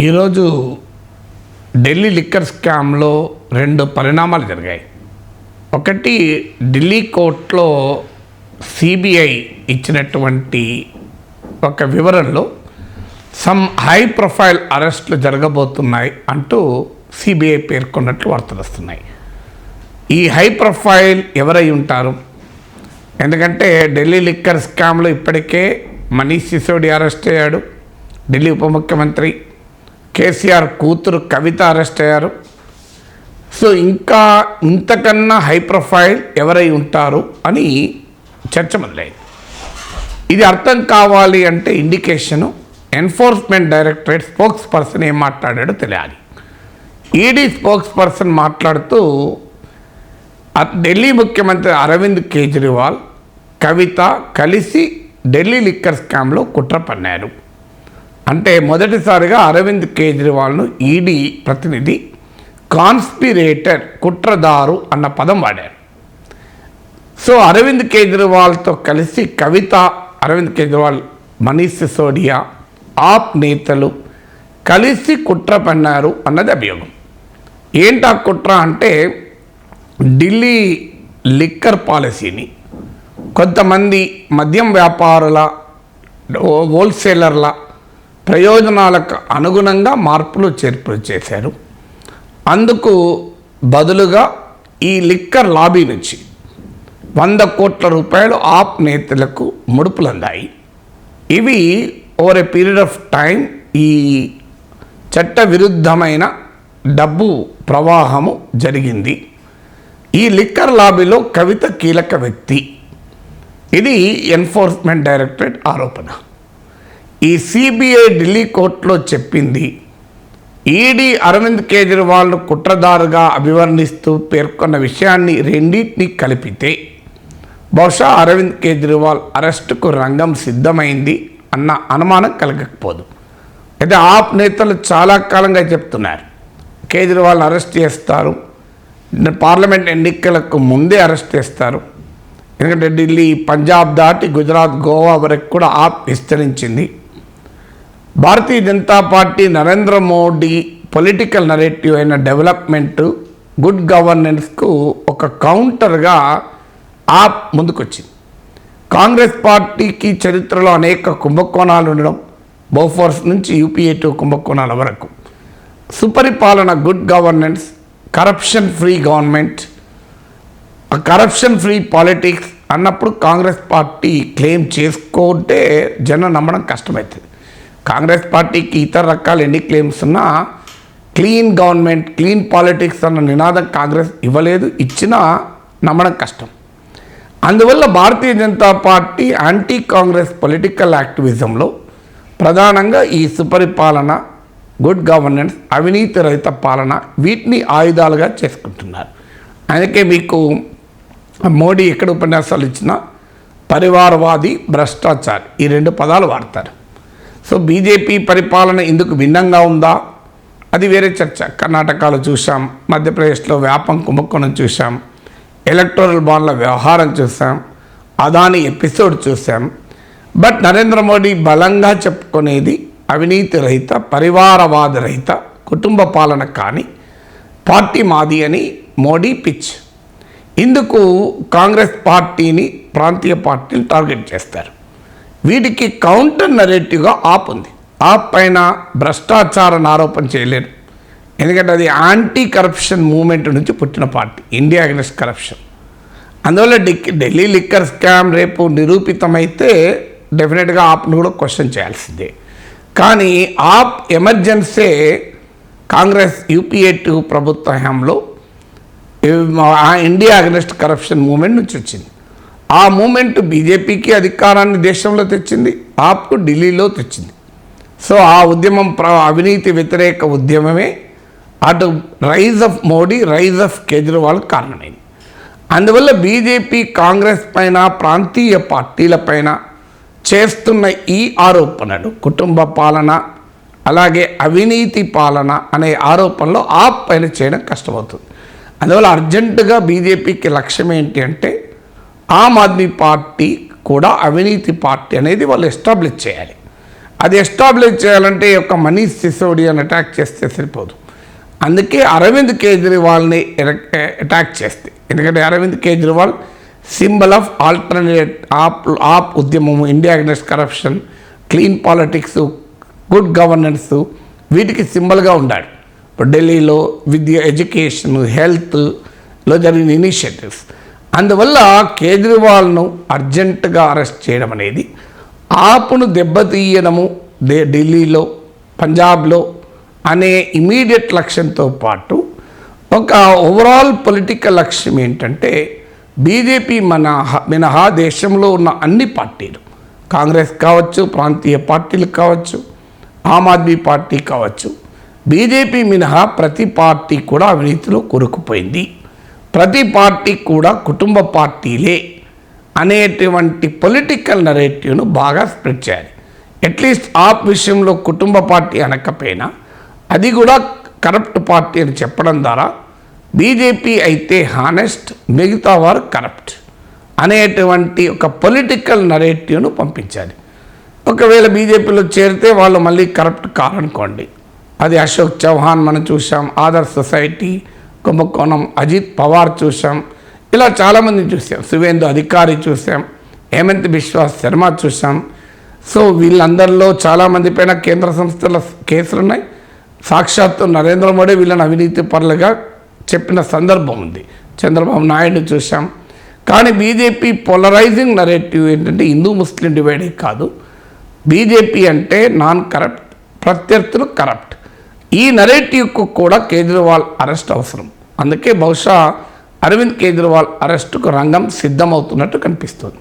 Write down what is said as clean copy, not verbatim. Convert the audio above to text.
ఈరోజు ఢిల్లీ లిక్కర్ స్కామ్లో రెండు పరిణామాలు జరిగాయి. ఒకటి, ఢిల్లీ కోర్టులో సిబిఐ ఇచ్చినటువంటి ఒక వివరణలో సమ్ హై ప్రొఫైల్ అరెస్టులు జరగబోతున్నాయి అంటూ సిబిఐ పేర్కొన్నట్లు వార్తలు వస్తున్నాయి. ఈ హై ప్రొఫైల్ ఎవరై ఉంటారు? ఎందుకంటే ఢిల్లీ లిక్కర్ స్కామ్లో ఇప్పటికే మనీష్ సిసోడియా అరెస్ట్ అయ్యాడు, ఢిల్లీ ఉప ముఖ్యమంత్రి. కేసీఆర్ కూతురు కవిత అరెస్ట్ అయ్యారు. సో ఇంకా ఇంతకన్నా హై ప్రొఫైల్ ఎవరై ఉంటారు అని చర్చ మొదలైంది. ఇది అర్థం కావాలి అంటే indication enforcement directorate spokes person ఏం మాట్లాడాడో తెలియాలి. ఈడీ స్పోక్స్ పర్సన్ మాట్లాడుతూ ఢిల్లీ ముఖ్యమంత్రి అరవింద్ కేజ్రీవాల్, కవిత కలిసి ఢిల్లీ లిక్కర్ స్కామ్లో కుట్ర పన్నారు. అంటే మొదటిసారిగా అరవింద్ కేజ్రీవాల్ను ఈడీ ప్రతినిధి కాన్స్పిరేటర్, కుట్రదారు అన్న పదం వాడారు. సో అరవింద్ కేజ్రీవాల్తో కలిసి కవిత, అరవింద్ కేజ్రీవాల్, మనీష్ సిసోడియా, ఆప్ నేతలు కలిసి కుట్ర పన్నారు అన్నది అభియోగం. ఏంటా కుట్ర అంటే ఢిల్లీ లిక్కర్ పాలసీని కొంతమంది మద్యం వ్యాపారుల, హోల్సేలర్ల ప్రయోజనాలకు అనుగుణంగా మార్పులు చేర్పులు చేశారు. అందుకు బదులుగా ఈ లిక్కర్ లాబీ నుంచి 100 కోట్ల రూపాయలు ఆప్ నేతలకు ముడుపులు అందాయి. ఇవి over a period of time ఈ చట్ట విరుద్ధమైన డబ్బు ప్రవాహము జరిగింది. ఈ లిక్కర్ లాబీలో కవిత కీలక వ్యక్తి. ఇది ఎన్ఫోర్స్మెంట్ డైరెక్టరేట్ ఆరోపణ. ఈ సిబిఐ ఢిల్లీ కోర్టులో చెప్పింది ఈడీ అరవింద్ కేజ్రీవాల్ను కుట్రదారుగా అభివర్ణిస్తూ పేర్కొన్న విషయాన్ని రెండింటినీ కలిపితే బహుశా అరవింద్ కేజ్రీవాల్ అరెస్టుకు రంగం సిద్ధమైంది అన్న అనుమానం కలగకపోదు. అయితే ఆప్ నేతలు చాలా కాలంగా చెప్తున్నారు కేజ్రీవాల్ అరెస్ట్ చేస్తారు, పార్లమెంట్ ఎన్నికలకు ముందే అరెస్ట్ చేస్తారు. ఎందుకంటే ఢిల్లీ, పంజాబ్ దాటి గుజరాత్, గోవా వరకు కూడా ఆప్ విస్తరించింది. Bharatiya Janata Party Narendra Modi political narrative అయిన డెవలప్మెంట్, గుడ్ గవర్నెన్స్కు ఒక కౌంటర్గా ఆప్ ముందుకొచ్చింది. కాంగ్రెస్ పార్టీకి చరిత్రలో అనేక కుంభకోణాలు ఉండడం, బోఫోర్స్ నుంచి యూపీఏ 2 కుంభకోణాల వరకు, సుపరిపాలన, good governance, corruption free government, corruption free politics అన్నప్పుడు కాంగ్రెస్ పార్టీ క్లెయిమ్ చేసుకుంటే జనం నమ్మడం కష్టమవుతుంది. కాంగ్రెస్ పార్టీకి ఇతర రకాల ఎన్ని క్లెయిమ్స్ ఉన్నా క్లీన్ గవర్నమెంట్, క్లీన్ పాలిటిక్స్ అన్న నినాదం కాంగ్రెస్ ఇవ్వలేదు, ఇచ్చినా నమ్మడం కష్టం. అందువల్ల Bharatiya Janata Party anti Congress political యాక్టివిజంలో ప్రధానంగా ఈ సుపరిపాలన, గుడ్ గవర్నెన్స్, అవినీతి రహిత పాలన, వీటిని ఆయుధాలుగా చేసుకుంటున్నారు. అందుకే మీకు మోడీ ఎక్కడ ఉపన్యాసాలు ఇచ్చినా పరివారవాది, భ్రష్టాచారి ఈ 2 పదాలు వాడతారు. సో బీజేపీ పరిపాలన ఇందుకు భిన్నంగా ఉందా? అది వేరే చర్చ. కర్ణాటకలో చూసాం, మధ్యప్రదేశ్లో వ్యాపం కుంభకోణం చూసాం, ఎలక్టోరల్ బాండ్ల వ్యవహారం చూసాం, అదాని ఎపిసోడ్ చూసాం. బట్ నరేంద్ర మోడీ బలంగా చెప్పుకునేది అవినీతి రహిత, పరివారవాద రహిత కుటుంబ పాలన కానీ పార్టీ మాది అని మోడీ పిచ్. ఇందుకు కాంగ్రెస్ పార్టీని, ప్రాంతీయ పార్టీని టార్గెట్ చేస్తారు. వీటికి కౌంటర్ నరేటివ్గా ఆప్ ఉంది. ఆప్ పైన భ్రష్టాచారాన్ని ఆరోపణ చేయలేరు, ఎందుకంటే అది యాంటీ కరప్షన్ మూవ్మెంట్ నుంచి పుట్టిన పార్టీ, ఇండియా అగెన్స్ట్ కరప్షన్. అందువల్ల ఢిల్లీ లిక్కర్ స్కామ్ రేపు నిరూపితమైతే డెఫినెట్గా ఆప్ను కూడా క్వశ్చన్ చేయాల్సిందే. కానీ ఆప్ ఎమర్జెన్సీ కాంగ్రెస్ యూపీఏ 2 ప్రభుత్వ హయాంలో ఇండియా అగెన్స్ట్ కరప్షన్ మూవ్మెంట్ నుంచి వచ్చింది. ఆ మూమెంట్ బీజేపీకి అధికారాన్ని దేశంలో తెచ్చింది, ఆప్కు ఢిల్లీలో తెచ్చింది. సో ఆ ఉద్యమం అవినీతి వ్యతిరేక ఉద్యమమే అటు rise of Modi, rise of Kejriwal కారణమైంది. అందువల్ల బీజేపీ కాంగ్రెస్ పైన, ప్రాంతీయ పార్టీలపైన చేస్తున్న ఈ ఆరోపణలు, కుటుంబ పాలన అలాగే అవినీతి పాలన అనే ఆరోపణలో ఆప్ పైన చేయడం కష్టమవుతుంది. అందువల్ల అర్జెంటుగా బీజేపీకి లక్ష్యం ఏంటి అంటే ఆమ్ ఆద్మీ పార్టీ కూడా అవినీతి పార్టీ అనేది వాళ్ళు ఎస్టాబ్లిష్ చేయాలి. అది ఎస్టాబ్లిష్ చేయాలంటే ఈ యొక్క మనీష్ సిసోడియాని అటాక్ చేస్తే సరిపోదు. అందుకే అరవింద్ కేజ్రీవాల్ని అటాక్ చేస్తే, ఎందుకంటే Arvind Kejriwal symbol of alternate AAP ఉద్యమము, India against corruption, clean politics, good governance, వీటికి సింబల్గా ఉన్నాడు. ఇప్పుడు ఢిల్లీలో విద్య, ఎడ్యుకేషన్, హెల్త్లో జరిగిన ఇనిషియేటివ్స్. అందువల్ల కేజ్రీవాల్ను అర్జెంటుగా అరెస్ట్ చేయడం అనేది ఆపును దెబ్బతీయడము ఢిల్లీలో, పంజాబ్లో అనే ఇమీడియట్ లక్ష్యంతో పాటు ఒక ఓవరాల్ పొలిటికల్ లక్ష్యం ఏంటంటే బీజేపీ మినహా దేశంలో ఉన్న అన్ని పార్టీలు, కాంగ్రెస్ కావచ్చు, ప్రాంతీయ పార్టీలు కావచ్చు, ఆమ్ ఆద్మీ పార్టీ కావచ్చు, బీజేపీ మినహా ప్రతి పార్టీ కూడా అవినీతిలో కూరుకుపోయింది. ప్రతి పార్టీ కూడా కుటుంబ పార్టీలే అనేటువంటి పొలిటికల్ నరేటివ్ను బాగా స్ప్రెడ్ చేయాలి. అట్లీస్ట్ ఆప్ విషయంలో కుటుంబ పార్టీ అనకపోయినా అది కూడా కరప్ట్ పార్టీ అని చెప్పడం ద్వారా బీజేపీ అయితే హానెస్ట్, మిగతా వారు కరప్ట్ అనేటువంటి ఒక పొలిటికల్ నరేటివ్ను పంపించాలి. ఒకవేళ బీజేపీలో చేరితే వాళ్ళు మళ్ళీ కరప్ట్ కారనుకోండి, అది అశోక్ చౌహాన్ మనం చూసాం, ఆదర్శ్ సొసైటీ కుంభకోణం, అజిత్ పవార్ చూసాం, ఇలా చాలామంది చూసాం, సువేందు అధికారి చూసాం, హేమంత్ బిశ్వా శర్మ చూసాం. సో వీళ్ళందరిలో చాలామంది పైన కేంద్ర సంస్థల కేసులు ఉన్నాయి. సాక్షాత్తు నరేంద్ర మోడీ వీళ్ళని అవినీతి పరులుగా చెప్పిన సందర్భం ఉంది. చంద్రబాబు నాయుడు చూసాం. కానీ బీజేపీ పోలరైజింగ్ నరేటివ్ ఏంటంటే హిందూ ముస్లిం డివైడే కాదు, బీజేపీ అంటే నాన్ కరప్ట్, ప్రత్యర్థులు కరప్ట్. ఈ నరేటివ్కు కూడా కేజ్రీవాల్ అరెస్ట్ అవసరం. అందుకే బహుశా అరవింద్ కేజ్రీవాల్ అరెస్టుకు రంగం సిద్ధమవుతున్నట్టు కనిపిస్తుంది.